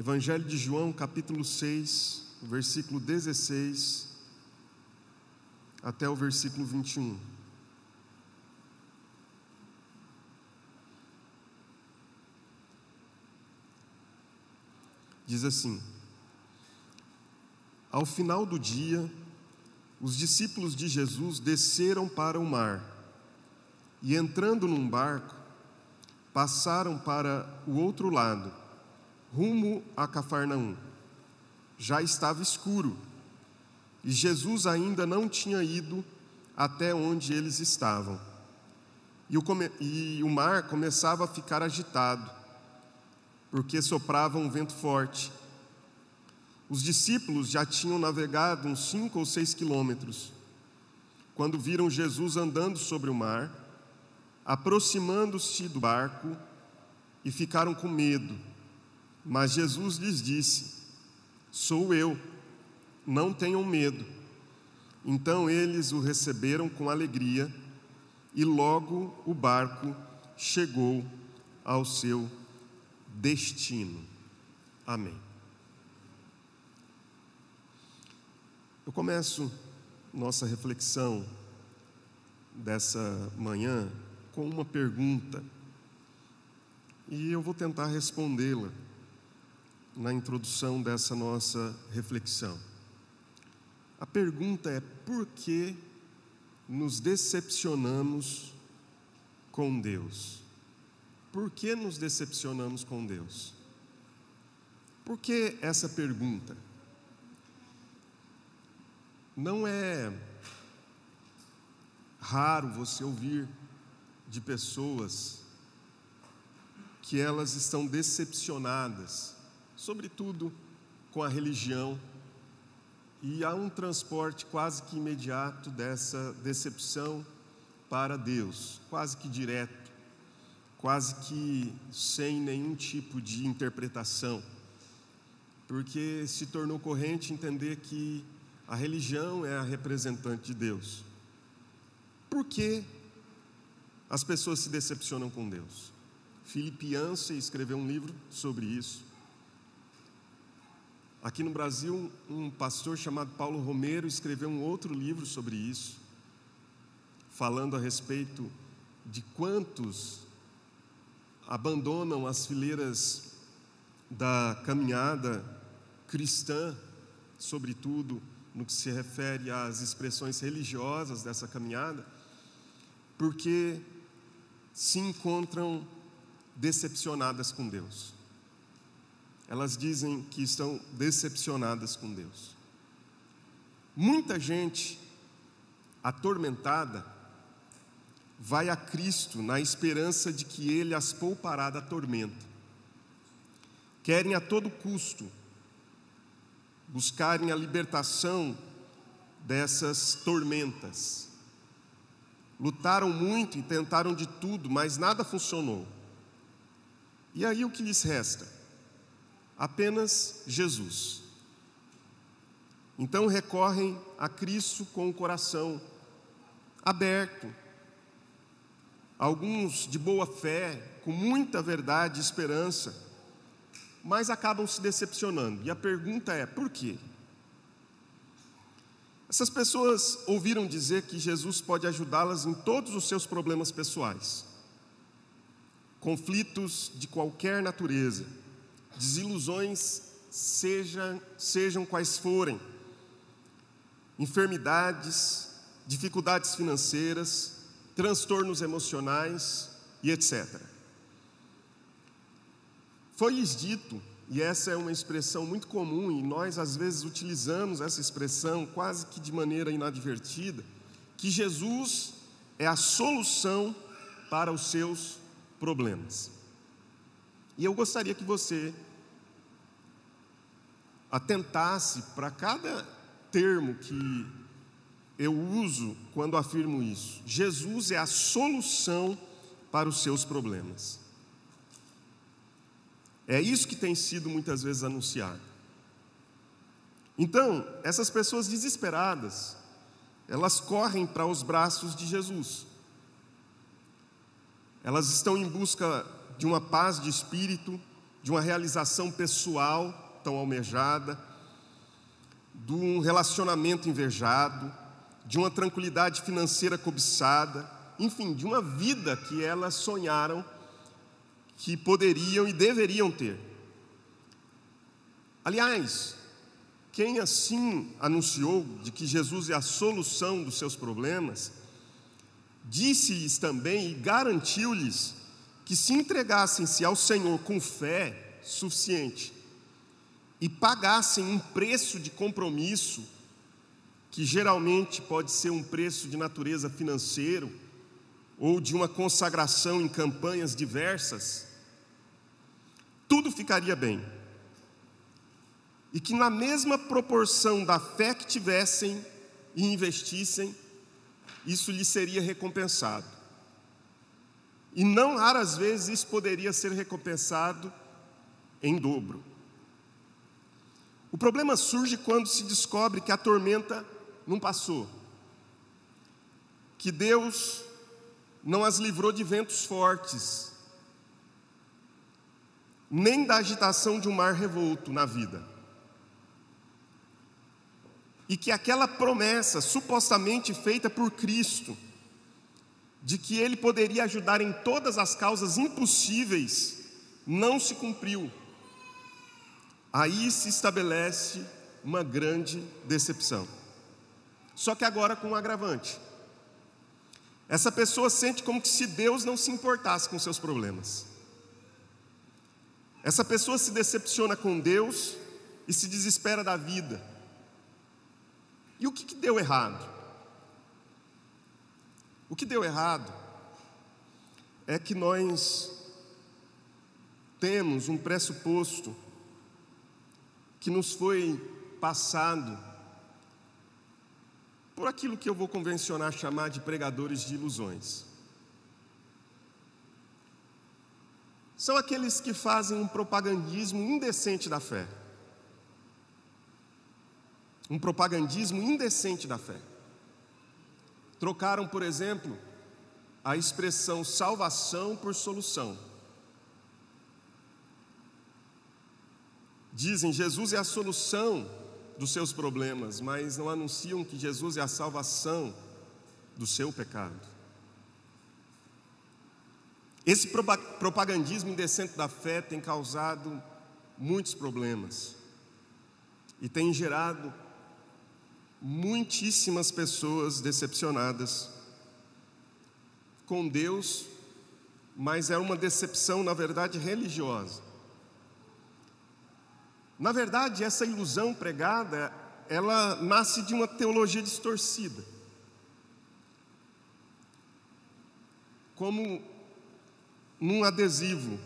Evangelho de João, capítulo 6, versículo 16 até o versículo 21. Diz assim: Ao final do dia, os discípulos de Jesus desceram para o mar e, entrando num barco, passaram para o outro lado, rumo a Cafarnaum. Já estava escuro e Jesus ainda não tinha ido até onde eles estavam. E o mar começava a ficar agitado, porque soprava um vento forte. Os discípulos já tinham navegado uns 5 ou 6 quilômetros, quando viram Jesus andando sobre o mar, aproximando-se do barco, e ficaram com medo. Mas Jesus lhes disse: Sou eu, não tenham medo. Então eles o receberam com alegria, e logo o barco chegou ao seu destino. Amém. Eu começo nossa reflexão dessa manhã com uma pergunta, e eu vou tentar respondê-la na introdução dessa nossa reflexão. A pergunta é: por que nos decepcionamos com Deus? Por que nos decepcionamos com Deus? Por que essa pergunta? Não é raro você ouvir de pessoas que elas estão decepcionadas, sobretudo com a religião, e há um transporte quase que imediato dessa decepção para Deus, quase que direto, quase que sem nenhum tipo de interpretação, porque se tornou corrente entender que a religião é a representante de Deus. Por que as pessoas se decepcionam com Deus? Philip Yancey escreveu um livro sobre isso. Aqui no Brasil, um pastor chamado Paulo Romero escreveu um outro livro sobre isso, falando a respeito de quantos abandonam as fileiras da caminhada cristã, sobretudo no que se refere às expressões religiosas dessa caminhada, porque se encontram decepcionadas com Deus. Elas dizem que estão decepcionadas com Deus. Muita gente atormentada vai a Cristo na esperança de que Ele as poupará da tormenta. Querem a todo custo buscarem a libertação dessas tormentas. Lutaram muito e tentaram de tudo, mas nada funcionou. E aí o que lhes resta? Apenas Jesus. Então recorrem a Cristo com o coração aberto. Alguns de boa fé, com muita verdade e esperança, mas acabam se decepcionando. E a pergunta é: por quê? Essas pessoas ouviram dizer que Jesus pode ajudá-las em todos os seus problemas pessoais, conflitos de qualquer natureza, desilusões, sejam quais forem, enfermidades, dificuldades financeiras, transtornos emocionais e etc. Foi-lhes dito, e essa é uma expressão muito comum, e nós às vezes utilizamos essa expressão quase que de maneira inadvertida, que Jesus é a solução para os seus problemas. E eu gostaria que você atentasse para cada termo que eu uso quando afirmo isso. Jesus é a solução para os seus problemas. É isso que tem sido muitas vezes anunciado. Então, essas pessoas desesperadas, elas correm para os braços de Jesus. Elas estão em busca de uma paz de espírito, de uma realização pessoal tão almejada, de um relacionamento invejado, de uma tranquilidade financeira cobiçada, enfim, de uma vida que elas sonharam que poderiam e deveriam ter. Aliás, quem assim anunciou de que Jesus é a solução dos seus problemas, disse-lhes também e garantiu-lhes que se entregassem-se ao Senhor com fé suficiente e pagassem um preço de compromisso, que geralmente pode ser um preço de natureza financeira ou de uma consagração em campanhas diversas, tudo ficaria bem. E que na mesma proporção da fé que tivessem e investissem, isso lhes seria recompensado. E não raras vezes isso poderia ser recompensado em dobro. O problema surge quando se descobre que a tormenta não passou, que Deus não as livrou de ventos fortes, nem da agitação de um mar revolto na vida. E que aquela promessa supostamente feita por Cristo, de que Ele poderia ajudar em todas as causas impossíveis, não se cumpriu. Aí se estabelece uma grande decepção. Só que agora com um agravante. Essa pessoa sente como que se Deus não se importasse com seus problemas. Essa pessoa se decepciona com Deus e se desespera da vida. E o que deu errado? O que deu errado é que nós temos um pressuposto que nos foi passado por aquilo que eu vou convencionar chamar de pregadores de ilusões. São aqueles que fazem um propagandismo indecente da fé. Um propagandismo indecente da fé. Trocaram, por exemplo, a expressão salvação por solução. Dizem, Jesus é a solução dos seus problemas, mas não anunciam que Jesus é a salvação do seu pecado. Esse propagandismo indecente da fé tem causado muitos problemas e tem gerado muitíssimas pessoas decepcionadas com Deus, mas é uma decepção, na verdade, religiosa. Na verdade, essa ilusão pregada, ela nasce de uma teologia distorcida. Como num adesivo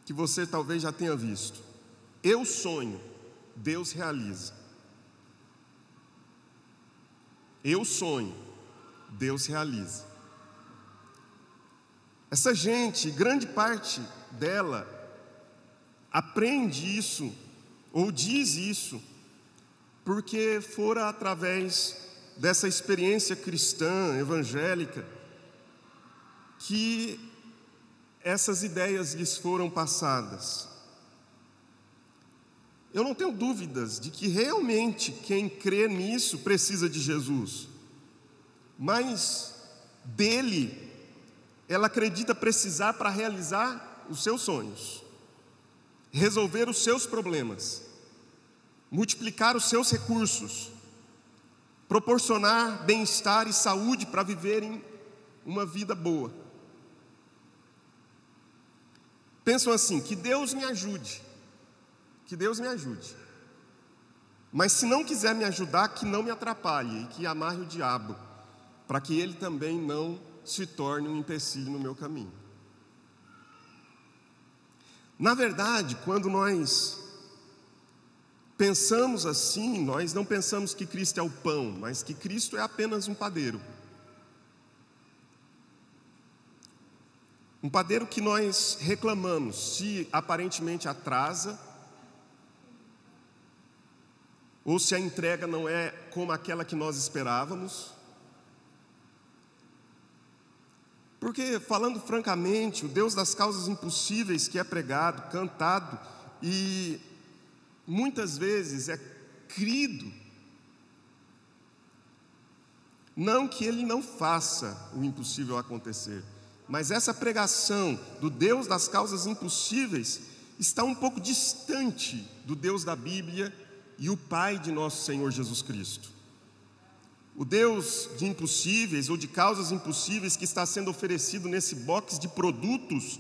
que você talvez já tenha visto. Eu sonho, Deus realiza. Eu sonho, Deus realiza. Essa gente, grande parte dela, aprende isso, ou diz isso, porque fora através dessa experiência cristã, evangélica, que essas ideias lhes foram passadas. Eu não tenho dúvidas de que realmente quem crê nisso precisa de Jesus, mas dele ela acredita precisar para realizar os seus sonhos, resolver os seus problemas, multiplicar os seus recursos, proporcionar bem-estar e saúde para viverem uma vida boa. Pensam assim, que Deus me ajude, que Deus me ajude. Mas se não quiser me ajudar, que não me atrapalhe e que amarre o diabo, para que ele também não se torne um empecilho no meu caminho. Na verdade, quando nós pensamos assim, nós não pensamos que Cristo é o pão, mas que Cristo é apenas um padeiro. Um padeiro que nós reclamamos se aparentemente atrasa, ou se a entrega não é como aquela que nós esperávamos. Porque, falando francamente, o Deus das causas impossíveis que é pregado, cantado e muitas vezes é crido, não que Ele não faça o impossível acontecer, mas essa pregação do Deus das causas impossíveis está um pouco distante do Deus da Bíblia e o Pai de nosso Senhor Jesus Cristo. O Deus de impossíveis ou de causas impossíveis que está sendo oferecido nesse box de produtos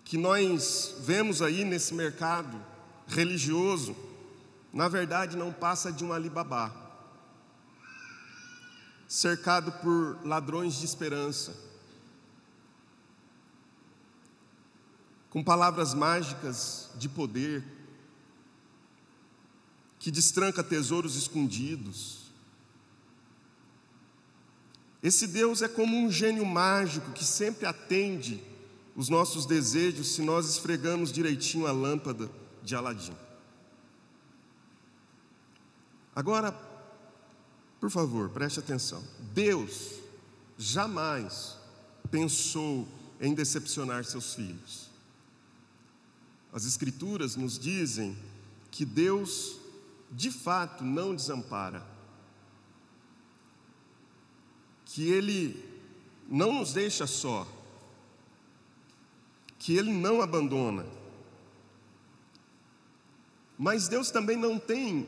que nós vemos aí nesse mercado religioso, na verdade não passa de um Alibabá, cercado por ladrões de esperança, com palavras mágicas de poder, que destranca tesouros escondidos. Esse Deus é como um gênio mágico que sempre atende os nossos desejos se nós esfregamos direitinho a lâmpada de Aladim. Agora, por favor, preste atenção. Deus jamais pensou em decepcionar seus filhos. As Escrituras nos dizem que Deus, de fato, não desampara, que Ele não nos deixa só, que Ele não abandona. Mas Deus também não tem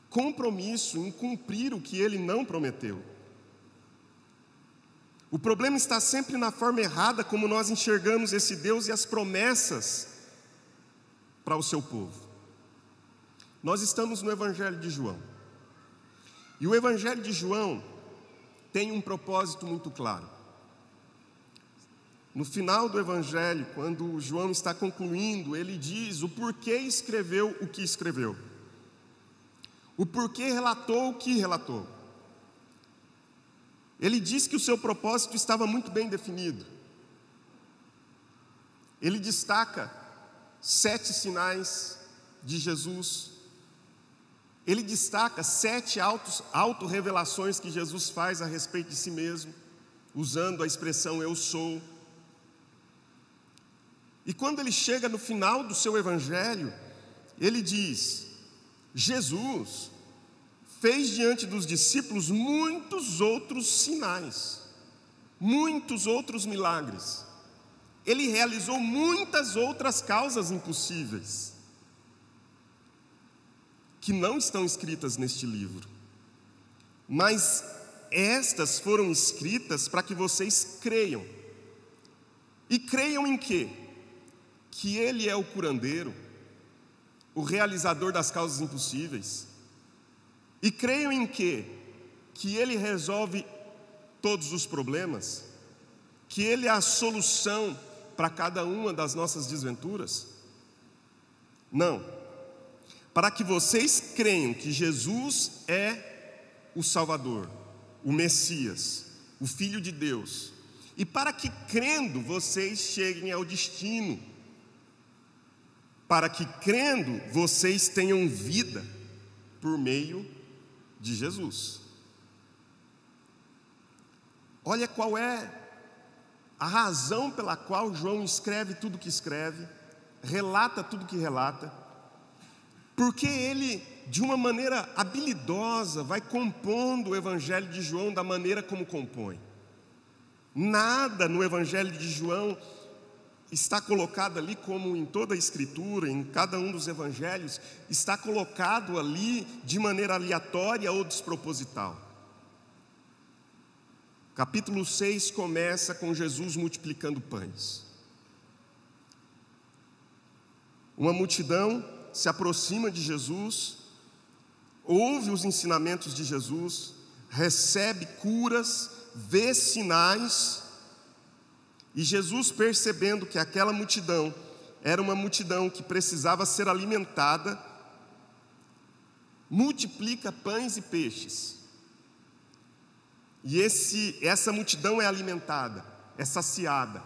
compromisso em cumprir o que Ele não prometeu. O problema está sempre na forma errada como nós enxergamos esse Deus e as promessas para o seu povo. Nós estamos no Evangelho de João. E o Evangelho de João tem um propósito muito claro. No final do Evangelho, quando João está concluindo, ele diz o porquê escreveu o que escreveu. O porquê relatou o que relatou. Ele diz que o seu propósito estava muito bem definido. Ele destaca 7 sinais de Jesus. Ele destaca 7 autorrevelações que Jesus faz a respeito de si mesmo, usando a expressão eu sou. E quando ele chega no final do seu evangelho, ele diz: Jesus fez diante dos discípulos muitos outros sinais, muitos outros milagres. Ele realizou muitas outras causas impossíveis, que não estão escritas neste livro. Mas estas foram escritas para que vocês creiam. E creiam em quê? Que Ele é o curandeiro, o realizador das causas impossíveis. E creiam em quê? Que Ele resolve todos os problemas, que Ele é a solução para cada uma das nossas desventuras? Não. Para que vocês creiam que Jesus é o Salvador, o Messias, o Filho de Deus. E para que, crendo, vocês cheguem ao destino. Para que, crendo, vocês tenham vida por meio de Jesus. Olha qual é a razão pela qual João escreve tudo o que escreve, relata tudo o que relata, porque ele, de uma maneira habilidosa, vai compondo o Evangelho de João da maneira como compõe. Nada no Evangelho de João está colocado ali, como em toda a Escritura, em cada um dos Evangelhos, está colocado ali de maneira aleatória ou desproposital. Capítulo 6 começa com Jesus multiplicando pães. Uma multidão se aproxima de Jesus, ouve os ensinamentos de Jesus, recebe curas, vê sinais. E Jesus, percebendo que aquela multidão era uma multidão que precisava ser alimentada, multiplica pães e peixes. E essa multidão é alimentada, é saciada.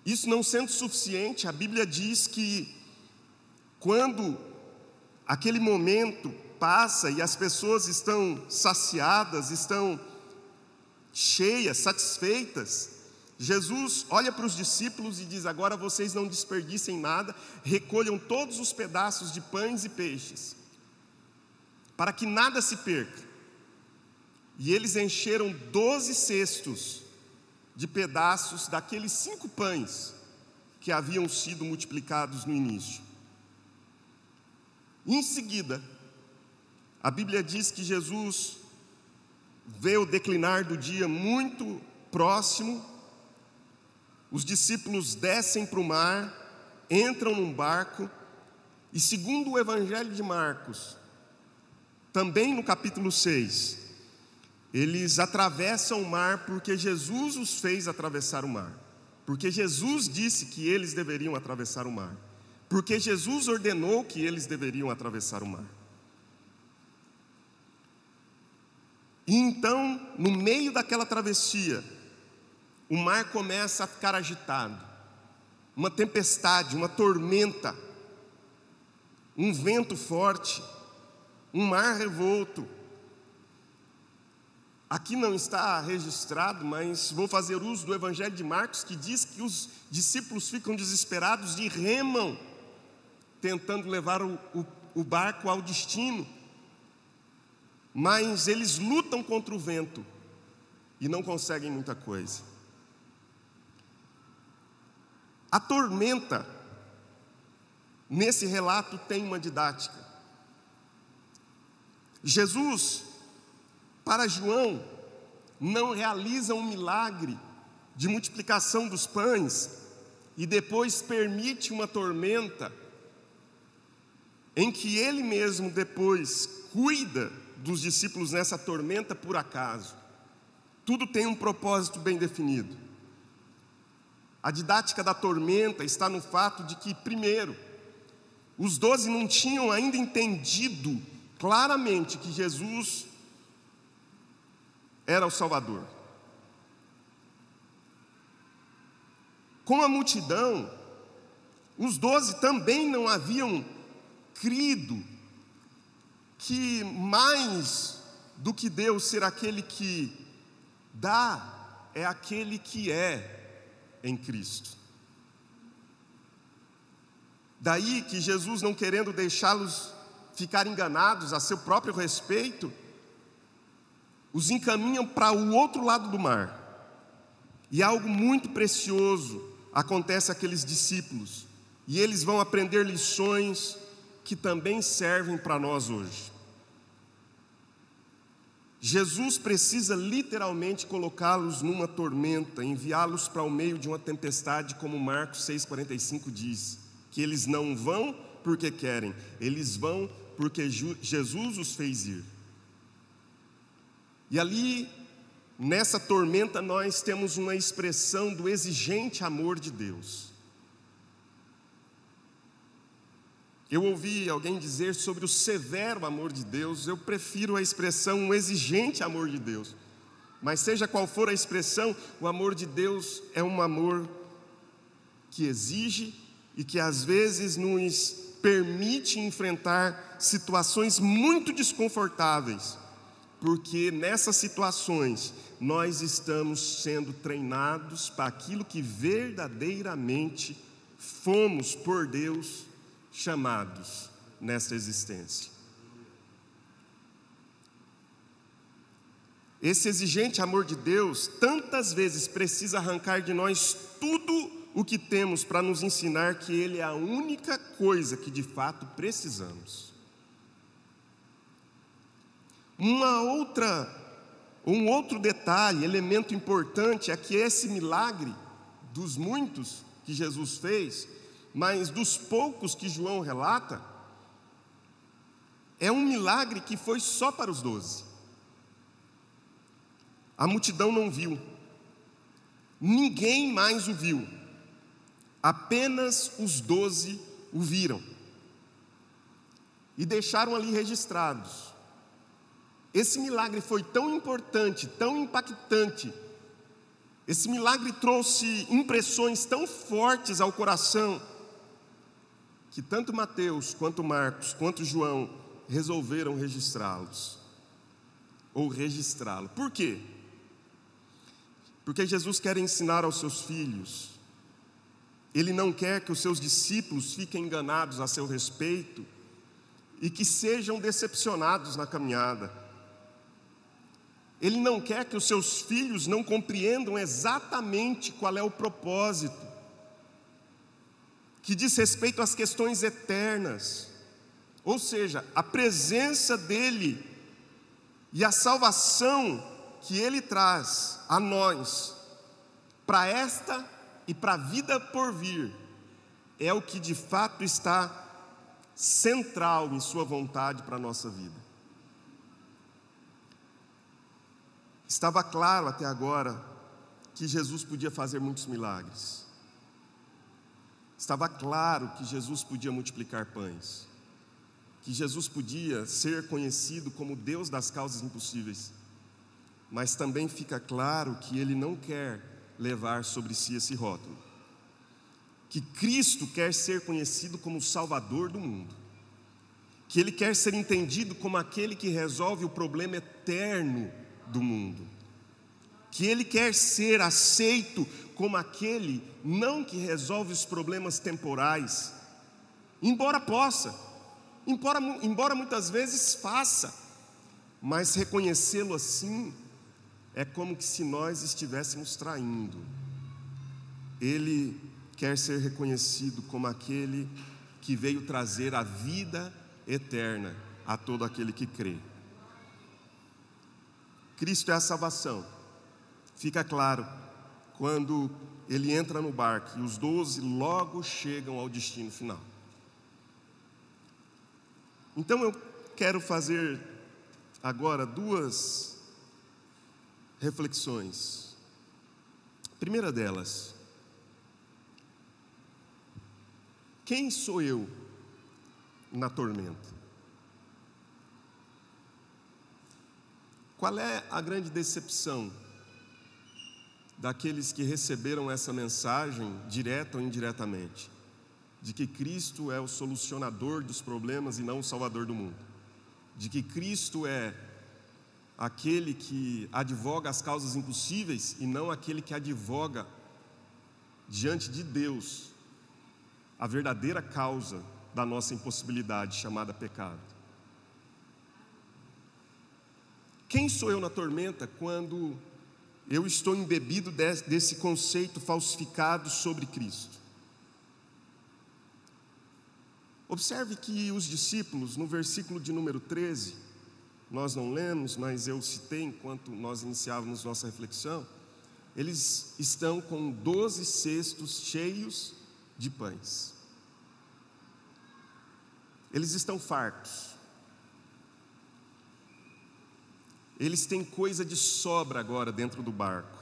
Isso não sendo suficiente, a Bíblia diz que quando aquele momento passa e as pessoas estão saciadas, estão cheias, satisfeitas, Jesus olha para os discípulos e diz: agora vocês não desperdicem nada, recolham todos os pedaços de pães e peixes, para que nada se perca. E eles encheram 12 cestos de pedaços daqueles 5 pães que haviam sido multiplicados no início. E em seguida, a Bíblia diz que Jesus vê o declinar do dia muito próximo. Os discípulos descem para o mar, entram num barco, e segundo o Evangelho de Marcos, também no capítulo 6, eles atravessam o mar porque Jesus os fez atravessar o mar, porque Jesus disse que eles deveriam atravessar o mar, porque Jesus ordenou que eles deveriam atravessar o mar. E então, no meio daquela travessia, o mar começa a ficar agitado, uma tempestade, uma tormenta, um vento forte, um mar revolto. Aqui não está registrado, mas vou fazer uso do Evangelho de Marcos, que diz que os discípulos ficam desesperados e remam, tentando levar o barco ao destino, mas eles lutam contra o vento e não conseguem muita coisa. A tormenta, nesse relato, tem uma didática. Jesus, para João, não realiza um milagre de multiplicação dos pães e depois permite uma tormenta em que ele mesmo depois cuida dos discípulos nessa tormenta por acaso. Tudo tem um propósito bem definido. A didática da tormenta está no fato de que, primeiro, os 12 não tinham ainda entendido claramente que Jesus era o Salvador. Com a multidão, os 12 também não haviam crido que mais do que Deus ser aquele que dá, é aquele que é em Cristo. Daí que Jesus, não querendo deixá-los ficar enganados a seu próprio respeito, os encaminham para o outro lado do mar. E algo muito precioso acontece àqueles discípulos, e eles vão aprender lições que também servem para nós hoje. Jesus precisa literalmente colocá-los numa tormenta, enviá-los para o meio de uma tempestade, como Marcos 6,45 diz, que eles não vão porque querem, eles vão porque Jesus os fez ir. E ali, nessa tormenta, nós temos uma expressão do exigente amor de Deus. Eu ouvi alguém dizer sobre o severo amor de Deus. Eu prefiro a expressão um exigente amor de Deus. Mas seja qual for a expressão, o amor de Deus é um amor que exige e que às vezes nos permite enfrentar situações muito desconfortáveis, porque nessas situações nós estamos sendo treinados para aquilo que verdadeiramente fomos por Deus chamados nesta existência. Esse exigente amor de Deus tantas vezes precisa arrancar de nós tudo o que temos para nos ensinar que Ele é a única coisa que de fato precisamos. Um outro detalhe, elemento importante, é que esse milagre, dos muitos que Jesus fez, mas dos poucos que João relata, é um milagre que foi só para os 12. A multidão não viu, ninguém mais o viu, apenas os 12 o viram e deixaram ali registrados. Esse milagre foi tão importante, tão impactante, esse milagre trouxe impressões tão fortes ao coração, que tanto Mateus, quanto Marcos, quanto João resolveram registrá-los, ou registrá-lo. Por quê? Porque Jesus quer ensinar aos seus filhos. Ele não quer que os seus discípulos fiquem enganados a seu respeito e que sejam decepcionados na caminhada. Ele não quer que os seus filhos não compreendam exatamente qual é o propósito, que diz respeito às questões eternas, ou seja, a presença dele e a salvação que ele traz a nós, para esta e para a vida por vir, é o que de fato está central em sua vontade para a nossa vida. Estava claro até agora que Jesus podia fazer muitos milagres. Estava claro que Jesus podia multiplicar pães, que Jesus podia ser conhecido como Deus das causas impossíveis. Mas também fica claro que Ele não quer levar sobre si esse rótulo, que Cristo quer ser conhecido como o Salvador do mundo, que Ele quer ser entendido como aquele que resolve o problema eterno do mundo, que Ele quer ser aceito como aquele não que resolve os problemas temporais, embora possa, embora muitas vezes faça, mas reconhecê-lo assim é como que se nós estivéssemos traindo. Ele quer ser reconhecido como aquele que veio trazer a vida eterna a todo aquele que crê. Cristo é a salvação. Fica claro quando ele entra no barco e os 12 logo chegam ao destino final. Então eu quero fazer agora duas reflexões. A primeira delas: quem sou eu na tormenta? Qual é a grande decepção daqueles que receberam essa mensagem, direta ou indiretamente, de que Cristo é o solucionador dos problemas e não o salvador do mundo, de que Cristo é aquele que advoga as causas impossíveis e não aquele que advoga diante de Deus a verdadeira causa da nossa impossibilidade, chamada pecado? Quem sou eu na tormenta quando eu estou embebido desse conceito falsificado sobre Cristo? Observe que os discípulos, no versículo de número 13, nós não lemos, mas eu citei enquanto nós iniciávamos nossa reflexão, eles estão com 12 cestos cheios de pães. Eles estão fartos. Eles têm coisa de sobra agora dentro do barco.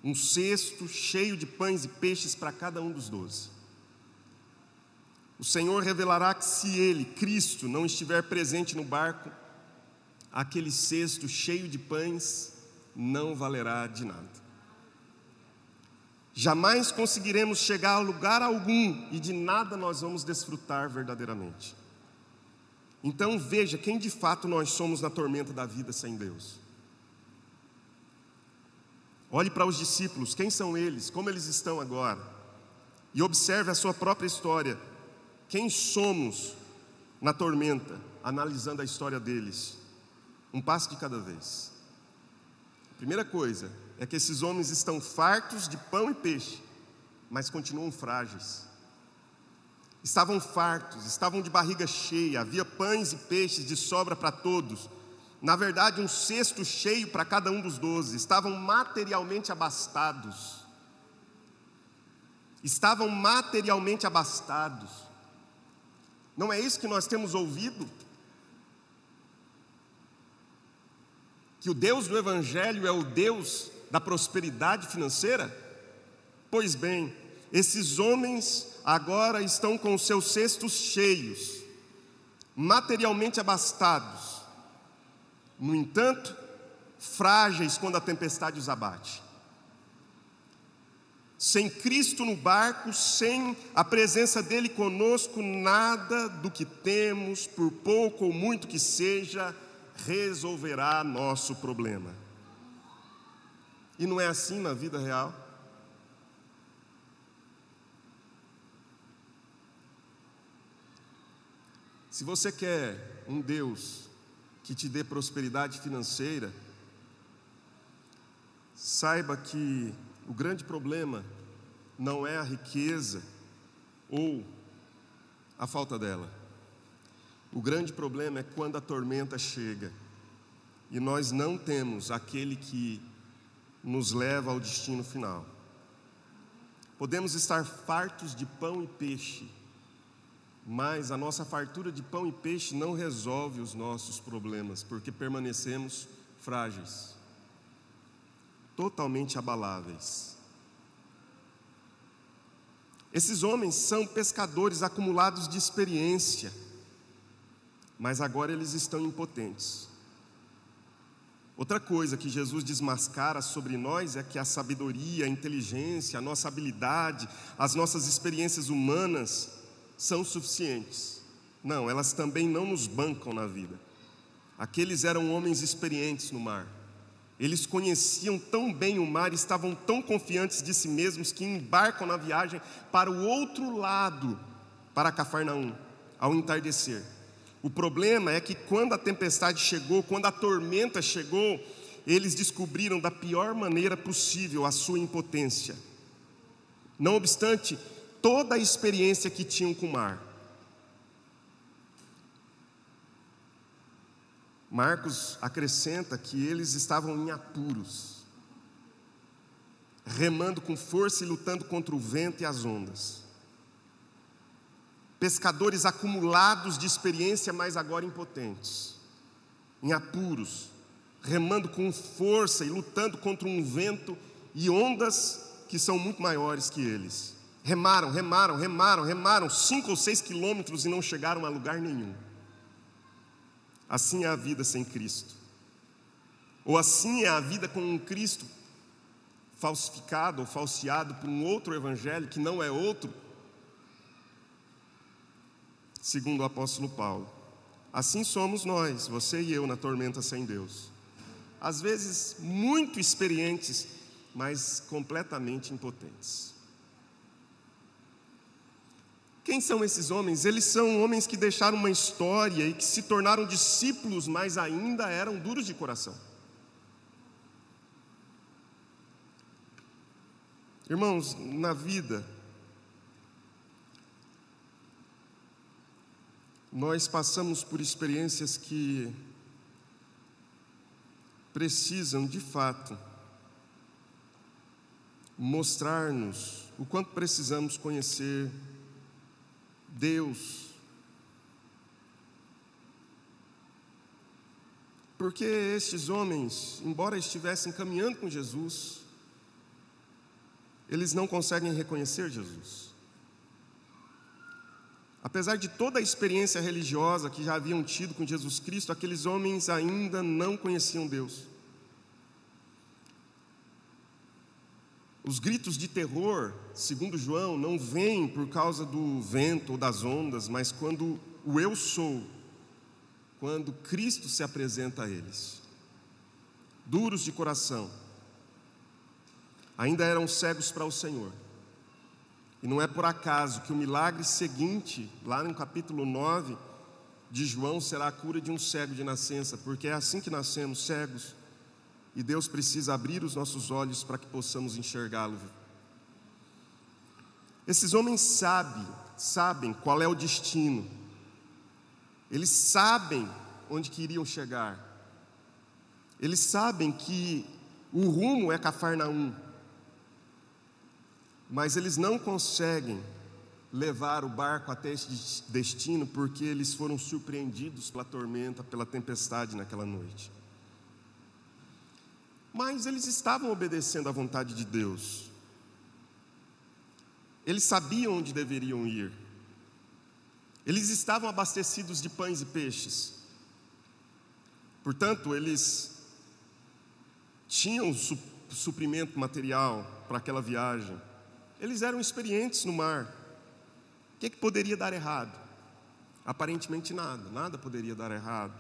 Um cesto cheio de pães e peixes para cada um dos 12. O Senhor revelará que se Ele, Cristo, não estiver presente no barco, aquele cesto cheio de pães não valerá de nada. Jamais conseguiremos chegar a lugar algum e de nada nós vamos desfrutar verdadeiramente. Então veja quem de fato nós somos na tormenta da vida sem Deus. Olhe para os discípulos, quem são eles, como eles estão agora, e observe a sua própria história. Quem somos na tormenta, analisando a história deles, um passo de cada vez. A primeira coisa é que esses homens estão fartos de pão e peixe, mas continuam frágeis. Estavam fartos, estavam de barriga cheia, havia pães e peixes de sobra para todos. Na verdade, um cesto cheio para cada um dos 12. Estavam materialmente abastados. Estavam materialmente abastados. Não é isso que nós temos ouvido? Que o Deus do Evangelho é o Deus da prosperidade financeira? Pois bem, esses homens agora estão com os seus cestos cheios, materialmente abastados, no entanto, frágeis quando a tempestade os abate. Sem Cristo no barco, sem a presença dele conosco, nada do que temos, por pouco ou muito que seja, resolverá nosso problema. E não é assim na vida real? Se você quer um Deus que te dê prosperidade financeira, saiba que o grande problema não é a riqueza ou a falta dela. O grande problema é quando a tormenta chega e nós não temos aquele que nos leva ao destino final. Podemos estar fartos de pão e peixe, mas a nossa fartura de pão e peixe não resolve os nossos problemas, porque permanecemos frágeis, totalmente abaláveis. Esses homens são pescadores acumulados de experiência, mas agora eles estão impotentes. Outra coisa que Jesus desmascara sobre nós é que a sabedoria, a inteligência, a nossa habilidade, as nossas experiências humanas são suficientes. Não, elas também não nos bancam na vida. Aqueles eram homens experientes no mar. Eles conheciam tão bem o mar, estavam tão confiantes de si mesmos que embarcam na viagem para o outro lado, para Cafarnaum, ao entardecer. O problema é que quando a tempestade chegou, quando a tormenta chegou, eles descobriram da pior maneira possível a sua impotência. Não obstante toda a experiência que tinham com o mar. Marcos acrescenta que eles estavam em apuros, remando com força e lutando contra o vento e as ondas. Pescadores acumulados de experiência, mas agora impotentes, em apuros, remando com força e lutando contra um vento e ondas que são muito maiores que eles. Remaram 5 ou 6 quilômetros e não chegaram a lugar nenhum. Assim é a vida sem Cristo. Ou assim é a vida com um Cristo falsificado ou falseado por um outro evangelho que não é outro, segundo o apóstolo Paulo. Assim somos nós, você e eu, na tormenta sem Deus. Às vezes muito experientes, mas completamente impotentes. Quem são esses homens? Eles são homens que deixaram uma história e que se tornaram discípulos, mas ainda eram duros de coração. Irmãos, na vida, nós passamos por experiências que precisam, de fato, mostrar-nos o quanto precisamos conhecer Deus. Porque estes homens, embora estivessem caminhando com Jesus, eles não conseguem reconhecer Jesus. Apesar de toda a experiência religiosa que já haviam tido com Jesus Cristo, aqueles homens ainda não conheciam Deus. Os gritos de terror, segundo João, não vêm por causa do vento ou das ondas, mas quando o eu sou, quando Cristo se apresenta a eles. Duros de coração, ainda eram cegos para o Senhor. E não é por acaso que o milagre seguinte, lá no capítulo 9 de João, será a cura de um cego de nascença, porque é assim que nascemos, cegos. E Deus precisa abrir os nossos olhos para que possamos enxergá-lo. Esses homens sabem qual é o destino. Eles sabem onde queriam chegar. Eles sabem que o rumo é Cafarnaum. Mas eles não conseguem levar o barco até este destino porque eles foram surpreendidos pela tormenta, pela tempestade naquela noite. Mas eles estavam obedecendo à vontade de Deus. Eles sabiam onde deveriam ir. Eles estavam abastecidos de pães e peixes. Portanto, eles tinham suprimento material para aquela viagem. Eles eram experientes no mar. O que poderia dar errado? Aparentemente nada poderia dar errado.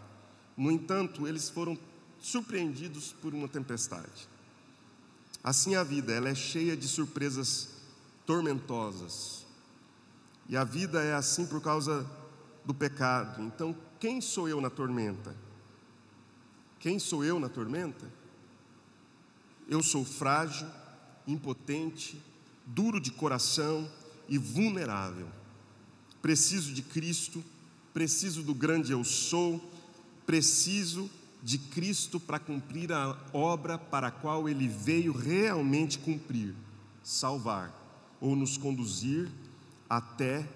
No entanto, eles foram surpreendidos por uma tempestade. Assim a vida, ela é cheia de surpresas tormentosas. E a vida é assim por causa do pecado. Então, quem sou eu na tormenta? Quem sou eu na tormenta? Eu sou frágil, impotente, duro de coração e vulnerável. Preciso de Cristo, preciso do grande eu sou, preciso de Cristo para cumprir a obra para a qual Ele veio realmente cumprir, salvar ou nos conduzir até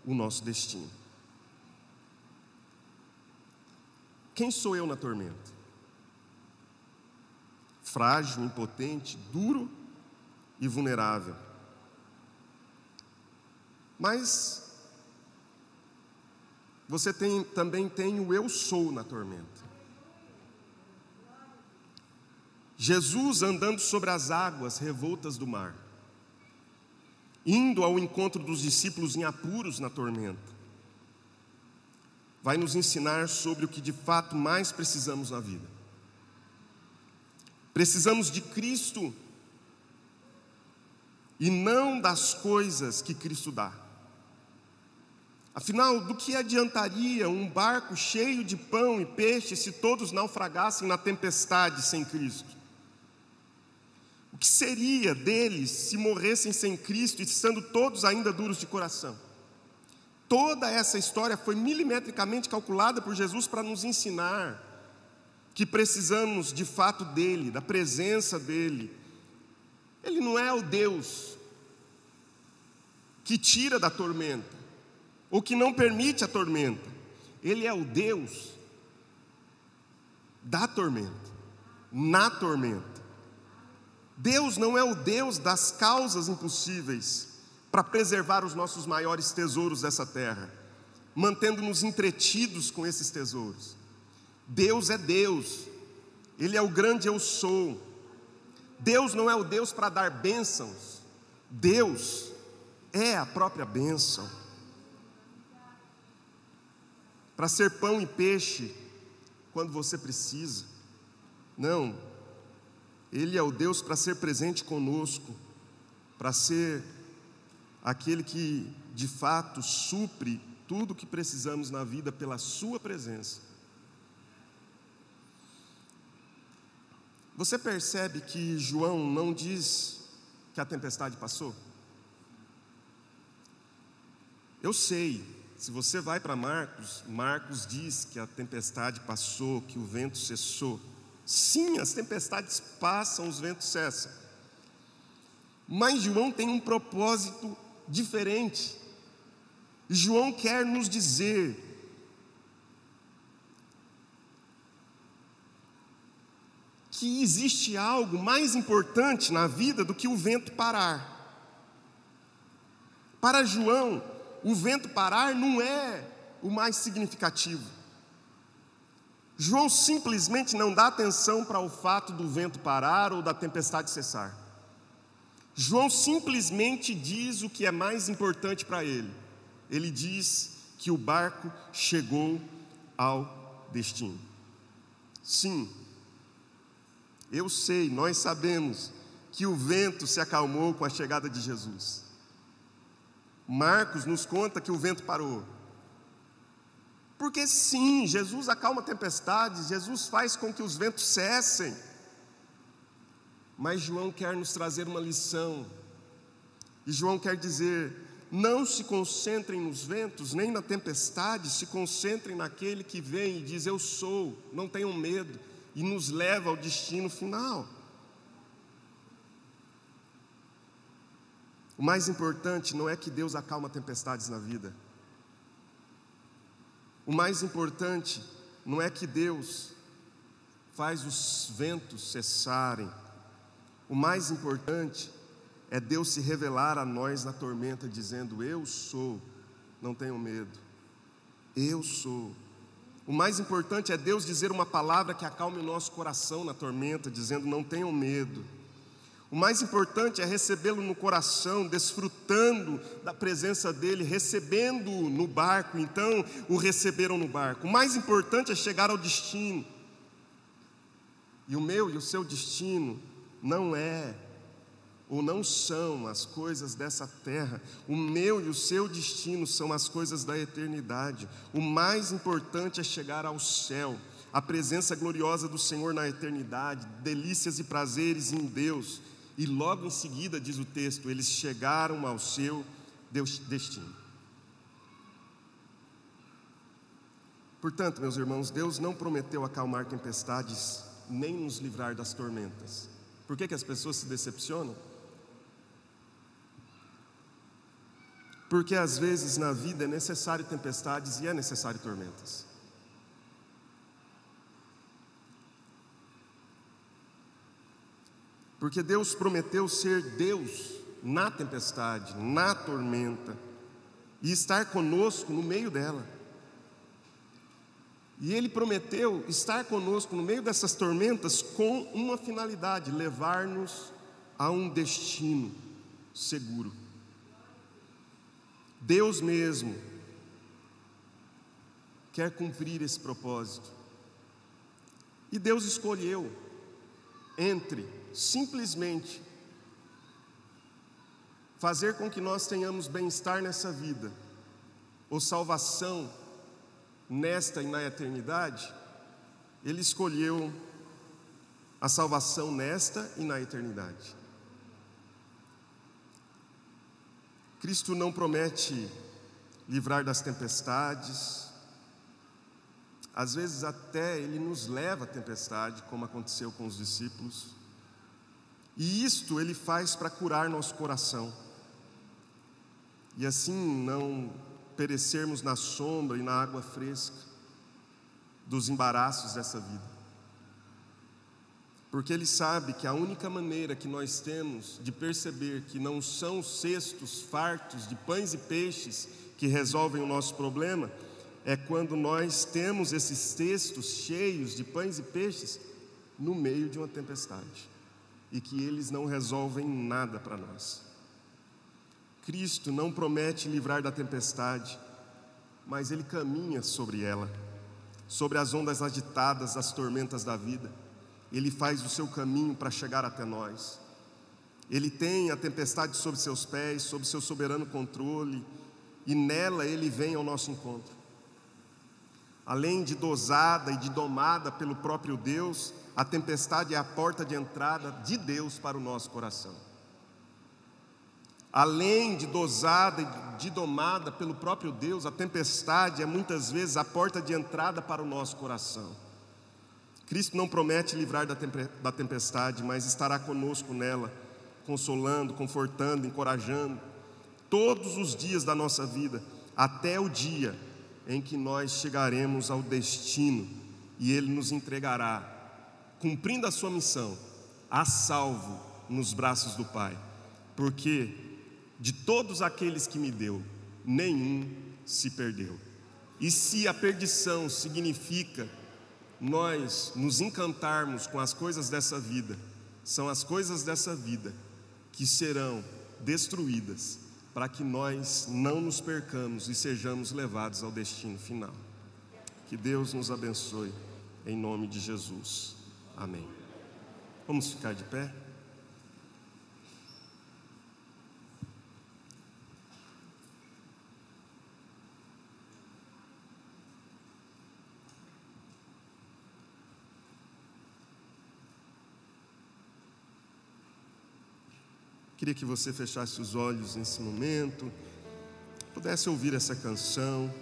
o nosso destino. Quem sou eu na tormenta? Frágil, impotente, duro e vulnerável. Mas você também tem o eu sou na tormenta. Jesus andando sobre as águas revoltas do mar, indo ao encontro dos discípulos em apuros na tormenta, vai nos ensinar sobre o que de fato mais precisamos na vida. Precisamos de Cristo e não das coisas que Cristo dá. Afinal, do que adiantaria um barco cheio de pão e peixe se todos naufragassem na tempestade sem Cristo? O que seria deles se morressem sem Cristo e estando todos ainda duros de coração? Toda essa história foi milimetricamente calculada por Jesus para nos ensinar que precisamos de fato dele, da presença dele. Ele não é o Deus que tira da tormenta, ou que não permite a tormenta. Ele é o Deus da tormenta, na tormenta. Deus não é o Deus das causas impossíveis para preservar os nossos maiores tesouros dessa terra, mantendo-nos entretidos com esses tesouros. Deus é Deus, Ele é o grande eu sou. Deus não é o Deus para dar bênçãos, Deus é a própria bênção. Para ser pão e peixe quando você precisa. Não, Ele é o Deus para ser presente conosco, para ser aquele que de fato supre tudo o que precisamos na vida pela sua presença. Você percebe que João não diz que a tempestade passou? Eu sei, se você vai para Marcos, Marcos diz que a tempestade passou, que o vento cessou. Sim, as tempestades passam, os ventos cessam. Mas João tem um propósito diferente. João quer nos dizer que existe algo mais importante na vida do que o vento parar. Para João, o vento parar não é o mais significativo. João simplesmente não dá atenção para o fato do vento parar ou da tempestade cessar. João simplesmente diz o que é mais importante para ele. Ele diz que o barco chegou ao destino. Sim, eu sei, nós sabemos que o vento se acalmou com a chegada de Jesus. Marcos nos conta que o vento parou. Porque sim, Jesus acalma tempestades, Jesus faz com que os ventos cessem. Mas João quer nos trazer uma lição. E João quer dizer: não se concentrem nos ventos, nem na tempestade, se concentrem naquele que vem e diz: eu sou, não tenham medo, e nos leva ao destino final. O mais importante não é que Deus acalma tempestades na vida. O mais importante não é que Deus faz os ventos cessarem. O mais importante é Deus se revelar a nós na tormenta, dizendo: eu sou, não tenham medo, eu sou. O mais importante é Deus dizer uma palavra que acalme o nosso coração na tormenta, dizendo: não tenham medo. O mais importante é recebê-lo no coração, desfrutando da presença dele, recebendo-o no barco. Então o receberam no barco. O mais importante é chegar ao destino. E o meu e o seu destino não é, ou não são as coisas dessa terra. O meu e o seu destino são as coisas da eternidade. O mais importante é chegar ao céu, a presença gloriosa do Senhor na eternidade, delícias e prazeres em Deus. E logo em seguida, diz o texto, eles chegaram ao seu destino. Portanto, meus irmãos, Deus não prometeu acalmar tempestades, nem nos livrar das tormentas. Por que as pessoas se decepcionam? Porque às vezes na vida é necessário tempestades e é necessário tormentas. Porque Deus prometeu ser Deus na tempestade, na tormenta, e estar conosco no meio dela. E Ele prometeu estar conosco no meio dessas tormentas com uma finalidade: levar-nos a um destino seguro. Deus mesmo quer cumprir esse propósito. E Deus escolheu entre simplesmente fazer com que nós tenhamos bem-estar nessa vida, ou salvação nesta e na eternidade. Ele escolheu a salvação nesta e na eternidade. Cristo não promete livrar das tempestades. Às vezes até Ele nos leva à tempestade, como aconteceu com os discípulos. E isto Ele faz para curar nosso coração, e assim não perecermos na sombra e na água fresca dos embaraços dessa vida. Porque Ele sabe que a única maneira que nós temos de perceber que não são os cestos fartos de pães e peixes que resolvem o nosso problema, é quando nós temos esses cestos cheios de pães e peixes no meio de uma tempestade, e que eles não resolvem nada para nós. Cristo não promete livrar da tempestade, mas Ele caminha sobre ela, sobre as ondas agitadas das tormentas da vida. Ele faz o seu caminho para chegar até nós. Ele tem a tempestade sob seus pés, sob seu soberano controle, e nela Ele vem ao nosso encontro. Além de dosada e de domada pelo próprio Deus, a tempestade é a porta de entrada de Deus para o nosso coração. Além de dosada e de domada pelo próprio Deus, a tempestade é muitas vezes a porta de entrada para o nosso coração. Cristo não promete livrar da tempestade, mas estará conosco nela, consolando, confortando, encorajando, todos os dias da nossa vida, até o dia em que nós chegaremos ao destino e Ele nos entregará, cumprindo a sua missão, a salvo nos braços do Pai. Porque de todos aqueles que me deu, nenhum se perdeu. E se a perdição significa nós nos encantarmos com as coisas dessa vida, são as coisas dessa vida que serão destruídas para que nós não nos percamos e sejamos levados ao destino final. Que Deus nos abençoe, em nome de Jesus. Amém. Vamos ficar de pé? Queria que você fechasse os olhos nesse momento, pudesse ouvir essa canção.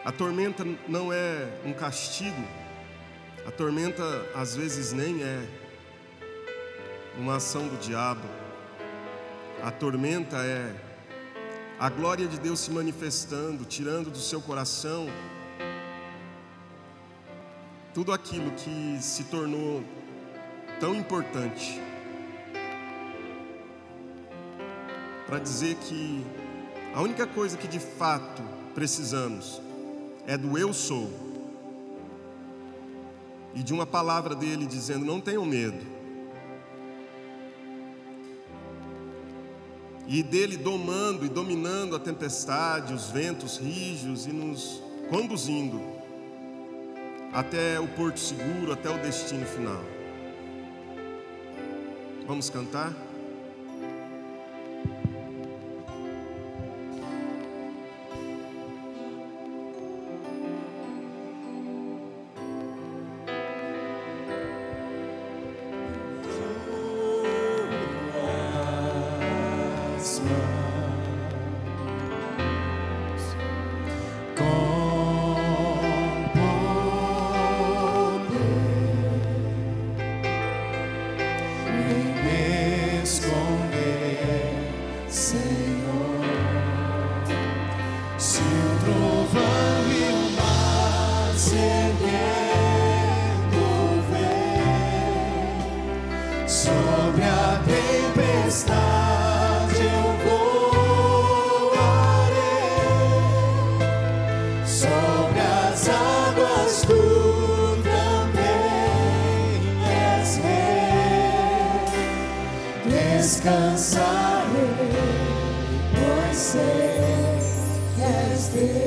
A tormenta não é um castigo. A tormenta às vezes nem é uma ação do diabo. A tormenta é a glória de Deus se manifestando, tirando do seu coração tudo aquilo que se tornou tão importante para dizer que a única coisa que de fato precisamos é do eu sou, e de uma palavra dele dizendo: não tenham medo, e dele domando e dominando a tempestade, os ventos rijos, e nos conduzindo até o porto seguro, até o destino final. Vamos cantar? Sobre a tempestade eu voarei, sobre as águas tu também és rei. Descansarei, pois sei que és Deus.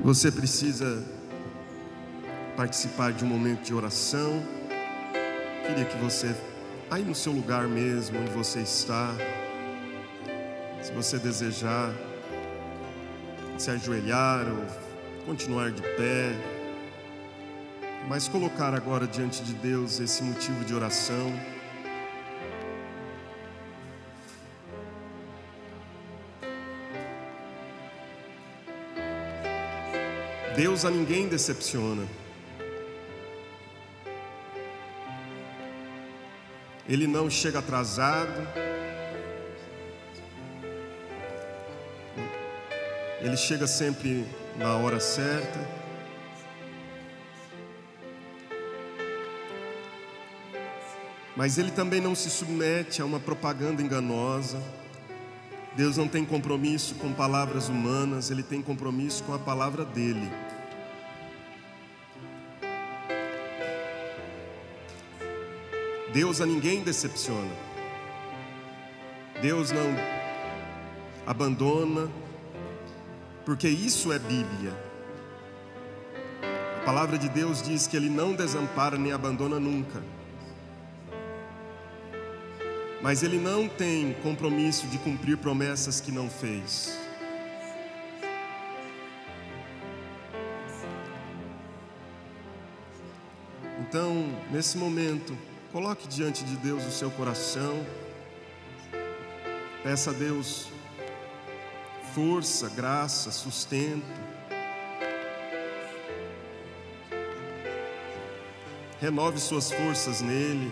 Você precisa participar de um momento de oração. Queria que você, aí no seu lugar mesmo, onde você está, se você desejar se ajoelhar ou continuar de pé, mas colocar agora diante de Deus esse motivo de oração. Deus a ninguém decepciona. Ele não chega atrasado. Ele chega sempre na hora certa. Mas Ele também não se submete a uma propaganda enganosa. Deus não tem compromisso com palavras humanas, Ele tem compromisso com a palavra dEle. Deus a ninguém decepciona. Deus não abandona, porque isso é Bíblia. A palavra de Deus diz que Ele não desampara nem abandona nunca. mas Ele não tem compromisso de cumprir promessas que não fez. Então, nesse momento, coloque diante de Deus o seu coração, peça a Deus força, graça, sustento. Renove suas forças nele.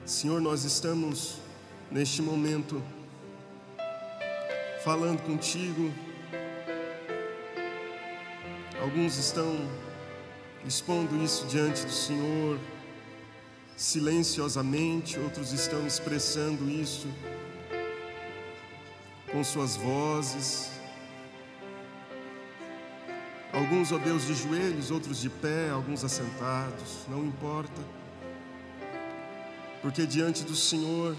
Senhor, nós estamos neste momento falando contigo. Alguns estão expondo isso diante do Senhor silenciosamente, outros estão expressando isso com suas vozes. Alguns, ó Deus, de joelhos, outros de pé, alguns assentados, não importa. Porque diante do Senhor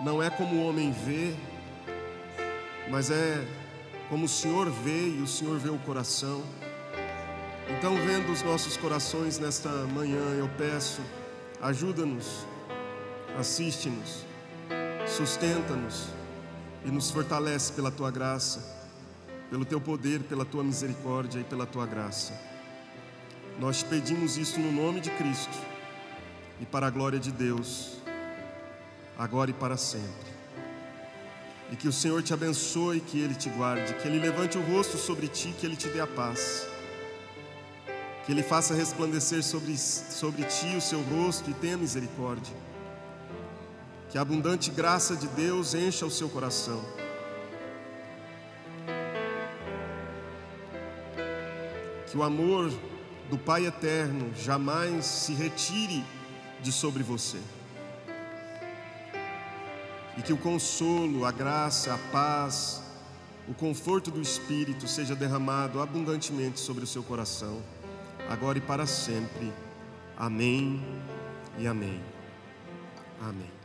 não é como o homem vê, mas é como o Senhor vê, e o Senhor vê o coração. Então, vendo os nossos corações nesta manhã, eu peço, ajuda-nos, assiste-nos, sustenta-nos e nos fortalece pela Tua graça, pelo Teu poder, pela Tua misericórdia e pela Tua graça. Nós pedimos isso no nome de Cristo e para a glória de Deus, agora e para sempre. E que o Senhor te abençoe, que Ele te guarde, que Ele levante o rosto sobre ti, que Ele te dê a paz, que Ele faça resplandecer sobre ti o seu rosto e tenha misericórdia, que a abundante graça de Deus encha o seu coração, que o amor do Pai eterno jamais se retire de sobre você, e que o consolo, a graça, a paz, o conforto do Espírito seja derramado abundantemente sobre o seu coração, agora e para sempre. Amém e amém. Amém.